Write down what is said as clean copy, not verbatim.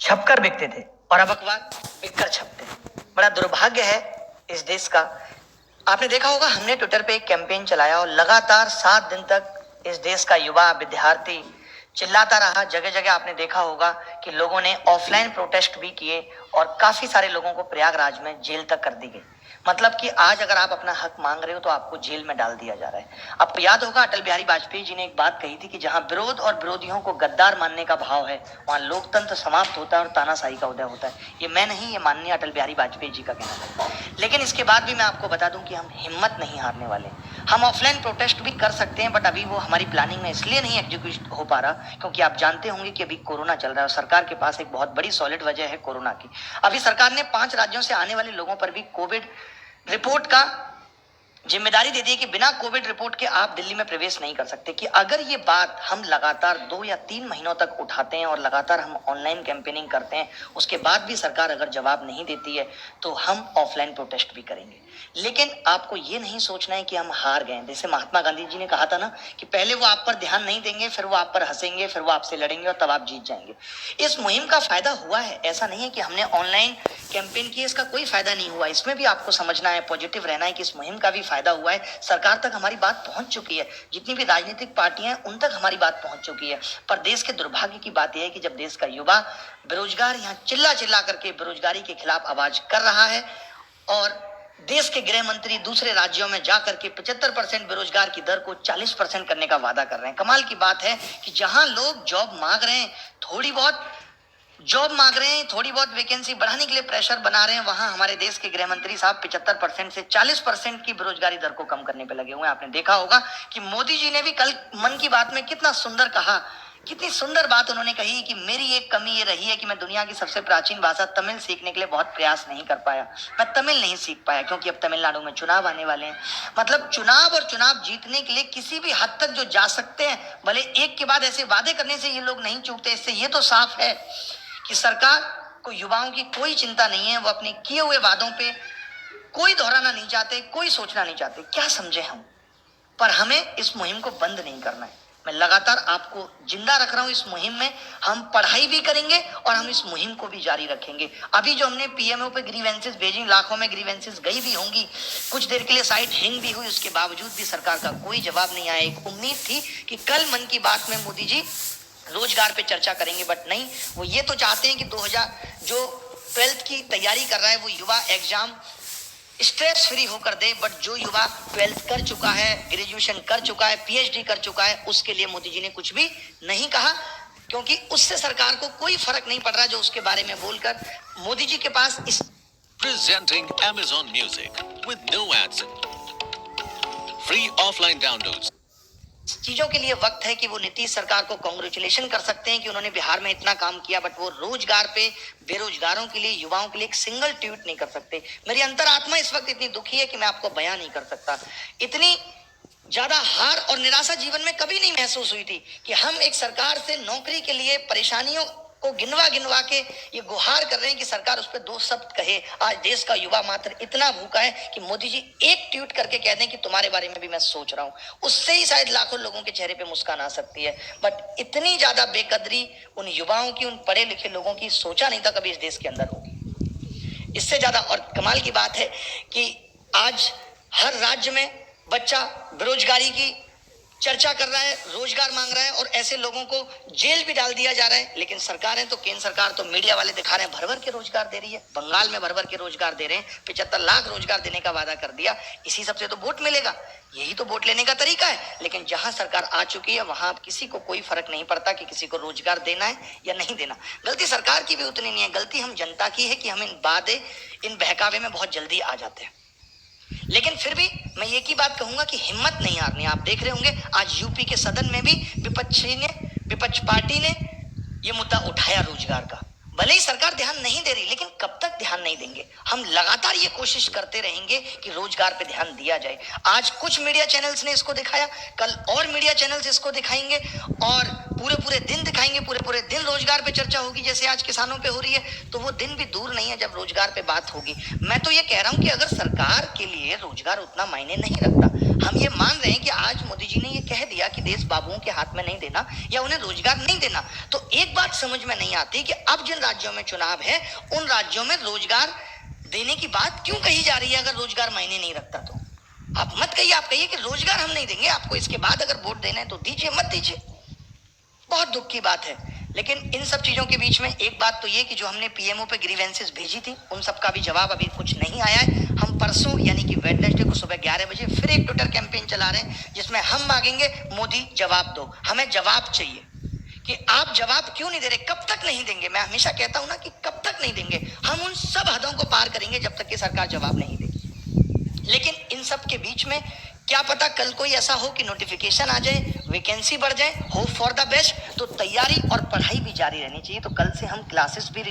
छपकर बिकते थे और अब अखबार बिककर छपते हैं। बड़ा दुर्भाग्य है इस देश का। आपने देखा होगा, हमने ट्विटर पे एक कैंपेन चलाया और लगातार 7 दिन तक इस देश का युवा विद्यार्थी चिल्लाता रहा। जगह जगह आपने देखा होगा कि लोगों ने ऑफलाइन प्रोटेस्ट भी किए और काफी सारे लोगों को प्रयागराज में जेल तक कर दी गई। मतलब कि आज अगर आप अपना हक मांग रहे हो तो आपको जेल में डाल दिया जा रहा है। आपको याद होगा, अटल बिहारी वाजपेयी जी ने एक बात कही थी कि जहां विरोध और विरोधियों को गद्दार मानने का भाव है, वहां लोकतंत्र समाप्त होता है और तानाशाही का उदय होता है। ये मैं नहीं, ये माननीय अटल बिहारी वाजपेयी जी का कहना है। लेकिन इसके बाद भी मैं आपको बता दूं कि हम हिम्मत नहीं हारने वाले। हम ऑफलाइन प्रोटेस्ट भी कर सकते हैं, बट अभी वो हमारी प्लानिंग में इसलिए नहीं एग्जीक्यूट हो पा रहा क्योंकि आप जानते होंगे कि अभी कोरोना चल रहा है और सरकार के पास एक बहुत बड़ी सॉलिड वजह है कोरोना की। अभी सरकार ने 5 राज्यों से आने वाले लोगों पर भी कोविड रिपोर्ट का जिम्मेदारी दे दी कि बिना कोविड रिपोर्ट के आप दिल्ली में प्रवेश नहीं कर सकते। कि अगर ये बात हम लगातार 2 या 3 महीनों तक उठाते हैं और लगातार हम ऑनलाइन कैंपेनिंग करते हैं, उसके बाद भी सरकार अगर जवाब नहीं देती है तो हम ऑफलाइन प्रोटेस्ट भी करेंगे। लेकिन आपको ये नहीं सोचना है कि हम हार गए। जैसे महात्मा गांधी जी ने कहा था ना कि पहले वो आप पर ध्यान नहीं देंगे, फिर वो आप पर हंसेंगे, फिर वो आपसे लड़ेंगे और तब आप जीत जाएंगे। इस मुहिम का फायदा हुआ है, ऐसा नहीं है कि हमने ऑनलाइन कैंपेन किया इसका कोई फायदा नहीं हुआ। इसमें भी आपको समझना है, पॉजिटिव रहना है कि इस मुहिम का भी फायदा हुआ है। सरकार तक हमारी बात पहुंच चुकी है, जितनी भी राजनीतिक पार्टियां हैं उन तक हमारी बात पहुंच चुकी है। पर देश के दुर्भाग्य की बात यह है कि जब देश का युवा बेरोजगार यहाँ चिल्ला चिल्ला करके बेरोजगारी के खिलाफ आवाज कर रहा है और देश के गृह मंत्री दूसरे राज्यों में जाकर के 75% बेरोजगार की दर को 40% करने का वादा कर रहे हैं। कमाल की बात है कि जहां लोग जॉब मांग रहे हैं, थोड़ी बहुत वैकेंसी बढ़ाने के लिए प्रेशर बना रहे हैं, वहां हमारे देश के गृह मंत्री साहब 75% से 40% की बेरोजगारी दर को कम करने पे लगे हुए हैं। आपने देखा होगा कि मोदी जी ने भी कल मन की बात में कितना सुंदर कहा, कितनी सुंदर बात उन्होंने कही कि मेरी एक कमी ये रही है कि मैं दुनिया की सबसे प्राचीन भाषा तमिल सीखने के लिए बहुत प्रयास नहीं कर पाया। मैं तमिल नहीं सीख पाया क्योंकि अब तमिलनाडु में चुनाव आने वाले हैं। मतलब चुनाव और चुनाव जीतने के लिए किसी भी हद तक जो जा सकते हैं, भले एक के बाद ऐसे वादे करने से ये लोग नहीं चूकते। इससे ये तो साफ है कि सरकार को युवाओं की कोई चिंता नहीं है। वो अपने किए हुए वादों पे कोई दोहराना नहीं चाहते, कोई सोचना नहीं चाहते। क्या समझे हम, पर हमें इस मुहिम को बंद नहीं करना है। मैं लगातार आपको जिंदा रख रहा हूं इस मुहिम में। हम पढ़ाई भी करेंगे और हम इस मुहिम को भी जारी रखेंगे। अभी जो हमने पीएमओ पे ग्रीवेंसेस भेजी, लाखों में ग्रीवेंसेस गई भी होंगी, कुछ देर के लिए साइट हैंग भी हुई, उसके बावजूद भी सरकार का कोई जवाब नहीं आया। एक उम्मीद थी कि कल मन की बात में मोदी जी रोजगार पे चर्चा करेंगे, बट नहीं। वो ये तो चाहते हैं कि 2000 जो 12th की तैयारी कर रहा है वो युवा एग्जाम स्ट्रेस फ्री होकर दे, बट जो युवा 12th कर चुका है, ग्रेजुएशन कर चुका है, पीएचडी कर चुका है, उसके लिए मोदी जी ने कुछ भी नहीं कहा क्योंकि उससे सरकार को कोई फर्क नहीं पड़ रहा जो उसके बारे में बोलकर मोदी जी के पास इस Presenting Amazon Music with no ads. Free offline downloads. चीजों के लिए वक्त है कि वो नीतीश सरकार को कांग्रेचुलेशन कर सकते हैं कि उन्होंने बिहार में इतना काम किया, बट वो रोजगार पे बेरोजगारों के लिए, युवाओं के लिए एक सिंगल ट्वीट नहीं कर सकते। मेरी अंतरात्मा इस वक्त इतनी दुखी है कि मैं आपको बयान नहीं कर सकता। इतनी ज्यादा हार और निराशा जीवन में कभी नहीं महसूस हुई थी कि हम एक सरकार से नौकरी के लिए परेशानियों को गिनवा गिनवा के ये गुहार कर रहे हैं कि सरकार उस पर 2 शब्द कहे। आज देश का युवा मात्र इतना भूखा है कि मोदी जी एक ट्वीट करके कह दें कि तुम्हारे बारे में भी मैं सोच रहा हूं, उससे ही शायद लाखों लोगों के चेहरे पे मुस्कान आ सकती है। बट इतनी ज्यादा बेकदरी उन युवाओं की, उन पढ़े लिखे लोगों की सोचा नहीं था कभी इस देश के अंदर होगी। इससे ज्यादा और कमाल की बात है कि आज हर राज्य में बच्चा बेरोजगारी की चर्चा कर रहा है, रोजगार मांग रहा है और ऐसे लोगों को जेल भी डाल दिया जा रहा है। लेकिन सरकारें तो, केंद्र सरकार तो, मीडिया वाले दिखा रहे हैं भर भर के रोजगार दे रही है। बंगाल में भर भर के रोजगार दे रहे हैं, 75 लाख रोजगार देने का वादा कर दिया। इसी सबसे तो वोट मिलेगा, यही तो वोट लेने का तरीका है। लेकिन जहां सरकार आ चुकी है वहां किसी को कोई फर्क नहीं पड़ता कि किसी को रोजगार देना है या नहीं देना। गलती सरकार की भी उतनी नहीं है, गलती हम जनता की है कि हम इन बातें, इन बहकावे में बहुत जल्दी आ जाते हैं। लेकिन फिर भी मैं एक ही बात कहूंगा कि हिम्मत नहीं हारनी। आप देख रहे होंगे आज यूपी के सदन में भी विपक्ष पार्टी ने ये मुद्दा उठाया रोजगार का। भले ही सरकार ध्यान नहीं दे रही, लेकिन कब तक ध्यान नहीं देंगे। हम लगातार ये कोशिश करते रहेंगे कि रोजगार पे ध्यान दिया जाए। आज कुछ मीडिया चैनल्स ने इसको दिखाया, कल और मीडिया चैनल्स इसको दिखाएंगे और पूरे दिन दिखाएंगे। पूरे दिन रोजगार पे चर्चा होगी जैसे आज किसानों पे हो रही है। तो वो दिन भी दूर नहीं है जब रोजगार पे बात होगी। मैं तो ये कह रहा हूं कि अगर सरकार के लिए रोजगार उतना मायने नहीं रखता, हम ये मान रहे हैं कि आज मोदी जी ने ये कह दिया कि देश बाबुओं के हाथ में नहीं देना या उन्हें रोजगार नहीं देना, तो एक बात समझ में नहीं आती कि अब जिन राज्यों में चुनाव है उन राज्यों में रोजगार देने की बात क्यों कही जा रही है। अगर रोजगार मायने नहीं रखता तो आप मत कहिए, आप कहिए कि रोजगार हम नहीं देंगे आपको, इसके बाद अगर वोट देना है तो दीजिए, मत दीजिए। बहुत दुख की बात है। लेकिन इन सब चीजों के बीच में एक बात तो ये कि जो हमने पीएमओ पे ग्रीवेंसेस भेजी थी उन सब का भी जवाब अभी कुछ नहीं आया है। हम परसों यानी कि वेडनेसडे को सुबह 11 बजे फिर एक ट्विटर कैंपेन चला रहे हैं जिसमें हम मांगेंगे मोदी जवाब दो, हमें जवाब चाहिए कि आप जवाब क्यों नहीं दे रहे, कब तक नहीं देंगे। मैं हमेशा कहता हूं ना कि कब तक नहीं देंगे, हम उन सब हदों को पार करेंगे जब तक कि सरकार जवाब नहीं देगी। लेकिन इन सब के बीच में क्या पता कल कोई ऐसा हो कि नोटिफिकेशन आ जाए, वैकेंसी बढ़ जाए, होप फॉर द बेस्ट, तो तैयारी और पढ़ाई भी जारी रहनी चाहिए। तो कल से हम क्लासेस भी